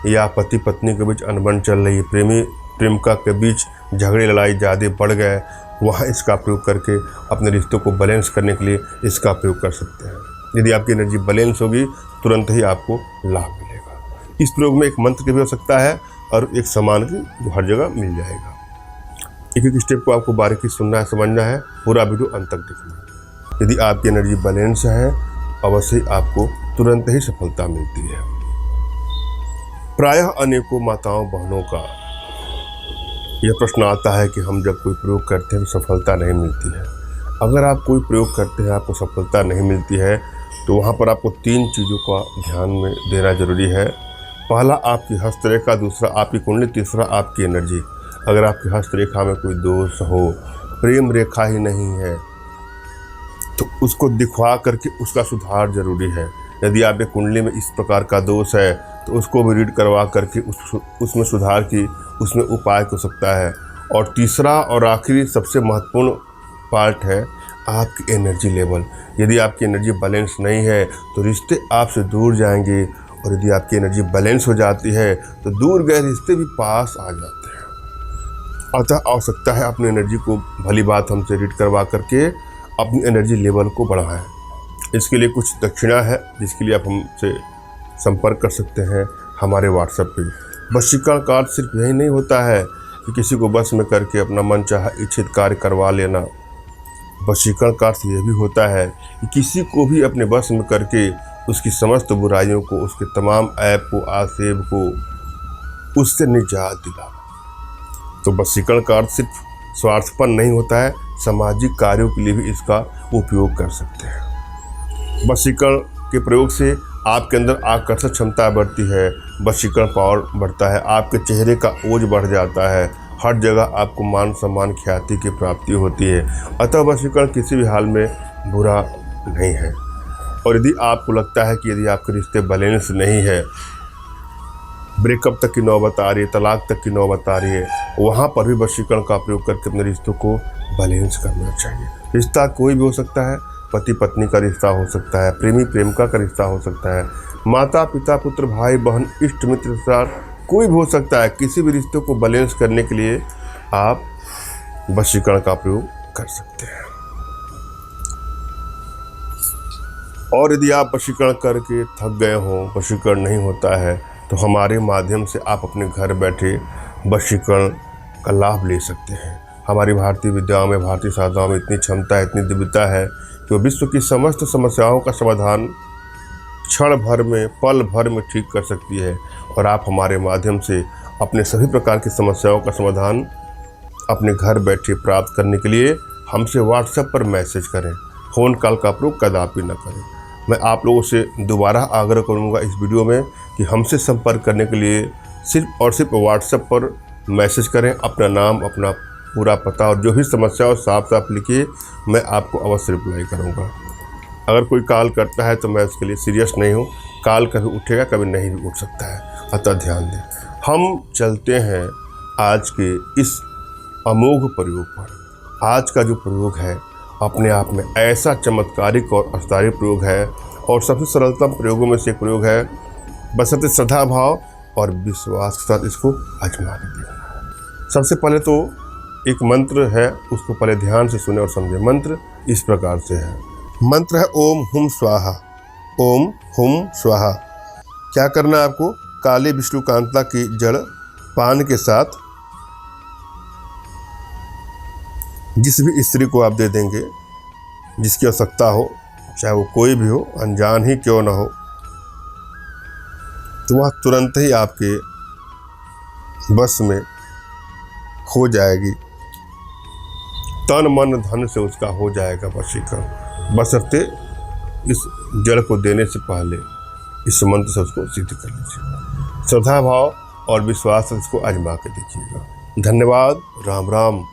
या पति पत्नी के बीच अनबन चल रही है, प्रेमी प्रेमिका के बीच झगड़े लड़ाई ज़्यादा बढ़ गए, वहाँ इसका प्रयोग करके अपने रिश्तों को बैलेंस करने के लिए इसका प्रयोग कर सकते हैं। यदि आपकी एनर्जी बैलेंस होगी तुरंत ही आपको लाभ मिलेगा। इस प्रयोग में एक मंत्र के भी हो सकता है और एक सामान की जो हर जगह मिल जाएगा। एक एक स्टेप को आपको बारीकी सुनना है, समझना है, पूरा वीडियो अंत तक देखना है। यदि आपकी एनर्जी बैलेंस है अवश्य आपको तुरंत ही सफलता मिलती है। प्रायः अनेकों माताओं बहनों का यह प्रश्न आता है कि हम जब कोई प्रयोग करते हैं तो सफलता नहीं मिलती है। अगर आप कोई प्रयोग करते हैं आपको सफलता नहीं मिलती है तो वहाँ पर आपको 3 चीज़ों का ध्यान में देना जरूरी है। पहला आपकी हस्तरेखा, दूसरा आपकी कुंडली, तीसरा आपकी एनर्जी। अगर आपकी हस्तरेखा में कोई दोष हो, प्रेम रेखा ही नहीं है, तो उसको दिखवा करके उसका सुधार जरूरी है। यदि आपकी कुंडली में इस प्रकार का दोष है तो उसको भी रीड करवा करके उसमें सुधार की उसमें उपाय हो सकता है। और तीसरा और आखिरी सबसे महत्वपूर्ण पार्ट है आपकी एनर्जी लेवल। यदि आपकी एनर्जी बैलेंस नहीं है तो रिश्ते आपसे दूर जाएंगे, और यदि आपकी एनर्जी बैलेंस हो जाती है तो दूर गए रिश्ते भी पास आ जाते हैं। अतः आवश्यकता है अपनी एनर्जी को भली बात हमसे रीड करवा करके अपनी एनर्जी लेवल को बढ़ाएं। इसके लिए कुछ दक्षिणा है जिसके लिए आप हमसे संपर्क कर सकते हैं हमारे व्हाट्सएप पे। वशीकरण कार्य सिर्फ यही नहीं होता है कि किसी को बस में करके अपना मन चाहा इच्छित कार्य करवा लेना। वशीकरण कार्य यह भी होता है कि किसी को भी अपने बस में करके उसकी समस्त बुराइयों को, उसके तमाम ऐप को, आक्षेप को उससे निजात दिलाना। तो वशीकरण कार्य सिर्फ स्वार्थपन नहीं होता है, सामाजिक कार्यों के लिए भी इसका उपयोग कर सकते हैं। वशीकरण के प्रयोग से आपके अंदर आकर्षक क्षमता बढ़ती है, वशीकरण पावर बढ़ता है, आपके चेहरे का ओज बढ़ जाता है, हर जगह आपको मान सम्मान ख्याति की प्राप्ति होती है। अतः वशीकरण किसी भी हाल में बुरा नहीं है। और यदि आपको लगता है कि यदि आपके रिश्ते बैलेंस नहीं है, ब्रेकअप तक की नौबत आ रही है, तलाक तक की नौबत आ रही है, वहाँ पर भी वशीकरण का प्रयोग करके अपने रिश्तों को बैलेंस करना चाहिए। रिश्ता कोई भी हो सकता है, पति पत्नी का रिश्ता हो सकता है, प्रेमी प्रेमिका का रिश्ता हो सकता है, माता पिता पुत्र भाई बहन इष्ट मित्र रिश्तेदार कोई भी हो सकता है। किसी भी रिश्ते को बैलेंस करने के लिए आप वशीकरण का प्रयोग कर सकते हैं। और यदि आप वशीकरण करके थक गए हो, वशीकरण नहीं होता है, तो हमारे माध्यम से आप अपने घर बैठे वशीकरण का लाभ ले सकते हैं। हमारी भारतीय विद्याओं में, भारतीय साधनाओं में इतनी क्षमता है, इतनी दिव्यता है कि वो विश्व की समस्त समस्याओं का समाधान क्षण भर में, पल भर में ठीक कर सकती है। और आप हमारे माध्यम से अपने सभी प्रकार की समस्याओं का समाधान अपने घर बैठे प्राप्त करने के लिए हमसे व्हाट्सएप पर मैसेज करें। फ़ोन कॉल का प्रयोग कदापि न करें। मैं आप लोगों से दोबारा आग्रह करूंगा इस वीडियो में कि हमसे संपर्क करने के लिए सिर्फ और सिर्फ व्हाट्सएप पर मैसेज करें। अपना नाम, अपना पूरा पता और जो भी समस्या हो साफ साफ लिखिए, मैं आपको अवश्य रिप्लाई करूंगा। अगर कोई कॉल करता है तो मैं उसके लिए सीरियस नहीं हूँ। कॉल कभी उठेगा, कभी नहीं भी उठ सकता है, अतः ध्यान दें। हम चलते हैं आज के इस अमोघ प्रयोग पर। आज का जो प्रयोग है अपने आप में ऐसा चमत्कारिक और अस्थायी प्रयोग है और सबसे सरलतम प्रयोगों में से एक प्रयोग है। बशर्ते श्रद्धा भाव और विश्वास के साथ इसको आजमा के देखना है। सबसे पहले तो एक मंत्र है, उसको पहले ध्यान से सुने और समझे। मंत्र इस प्रकार से है। मंत्र है ओम हुम स्वाहा। ओम हुम स्वाहा। क्या करना है आपको? काली विष्णुकांता की जड़ पान के साथ जिस भी स्त्री को आप दे देंगे, जिसकी आवश्यकता हो, चाहे वो कोई भी हो, अनजान ही क्यों ना हो, तो वह तुरंत ही आपके बस में हो जाएगी। तन मन धन से उसका हो जाएगा वशीकरण। बशर्ते इस जड़ को देने से पहले इस मंत्र से उसको सिद्ध कर लीजिए। श्रद्धा भाव और विश्वास से इसको आजमा के देखिएगा। धन्यवाद। राम राम।